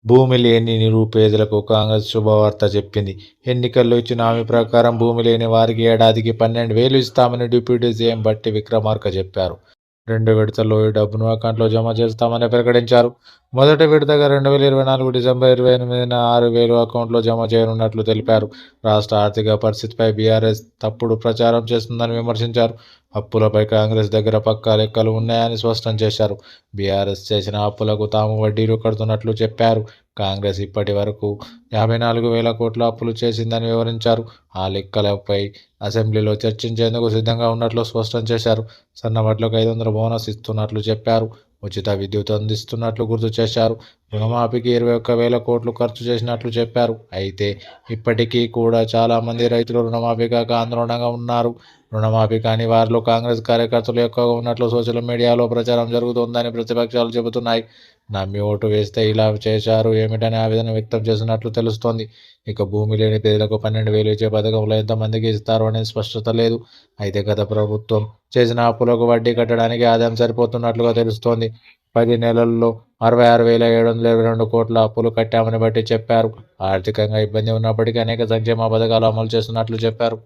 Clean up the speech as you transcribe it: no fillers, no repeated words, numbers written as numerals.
భూమి లేని నిరుపేదలకు కాంగ్రెస్ శుభవార్త చెప్పింది. ఎన్నికల్లో ఇచ్చిన హామీ ప్రకారం భూమి లేని వారికి ఏడాదికి 12,000 ఇస్తామని డిప్యూటీ సీఎం బట్టి విక్రమార్క చెప్పారు. 2 విడతల్లో ఈ డబ్బును అకౌంట్లో జమ చేస్తామని ప్రకటించారు. మొదటి విడతగా 2024 డిసెంబర్ 28న 6,000 అకౌంట్లో జమ చేయనున్నట్లు తెలిపారు. రాష్ట్ర ఆర్థిక పరిస్థితిపై బీఆర్ఎస్ తప్పుడు ప్రచారం చేస్తుందని విమర్శించారు. అప్పులపై కాంగ్రెస్ దగ్గర పక్కా లెక్కలు ఉన్నాయని స్పష్టం చేశారు. బీఆర్ఎస్ చేసిన అప్పులకు తాము వడ్డీలు కడుతున్నట్లు చెప్పారు. కాంగ్రెస్ ఇప్పటి వరకు 54,000 కోట్ల అప్పులు చేసిందని వివరించారు. ఆ లెక్కలపై అసెంబ్లీలో చర్చించేందుకు సిద్ధంగా ఉన్నట్లు స్పష్టం చేశారు. సన్నవడ్లకు 500 బోనస్ ఇస్తున్నట్లు చెప్పారు. ఉచిత విద్యుత్ అందిస్తున్నట్లు గుర్తు చేశారు. రుణమాఫీకి 21,000 కోట్లు ఖర్చు చేసినట్లు చెప్పారు. అయితే ఇప్పటికీ కూడా చాలామంది రైతులు రుణమాఫీ కాక ఆందోళనగా ఉన్నారు. రుణమాఫీ కాని వారిలో కాంగ్రెస్ కార్యకర్తలు ఎక్కువగా ఉన్నట్లు సోషల్ మీడియాలో ప్రచారం జరుగుతోందని ప్రతిపక్షాలు చెబుతున్నాయి. నమ్మి ఓటు వేస్తే ఇలా చేశారు ఏమిటని ఆవేదన వ్యక్తం చేసినట్లు తెలుస్తోంది. ఇక భూమి లేని పేదలకు 12,000 ఇచ్చే పథకంలో ఎంతమందికి ఇస్తారు అనేది స్పష్టత లేదు. అయితే గత ప్రభుత్వం చేసిన అప్పులకు వడ్డీ కట్టడానికి ఆదాయం సరిపోతున్నట్లుగా తెలుస్తోంది. 10 నెలల్లో 66,722 కోట్ల అప్పులు కట్టామని బట్టి చెప్పారు. ఆర్థికంగా ఇబ్బంది ఉన్నప్పటికీ అనేక సంక్షేమ పథకాలు అమలు చేస్తున్నట్లు చెప్పారు.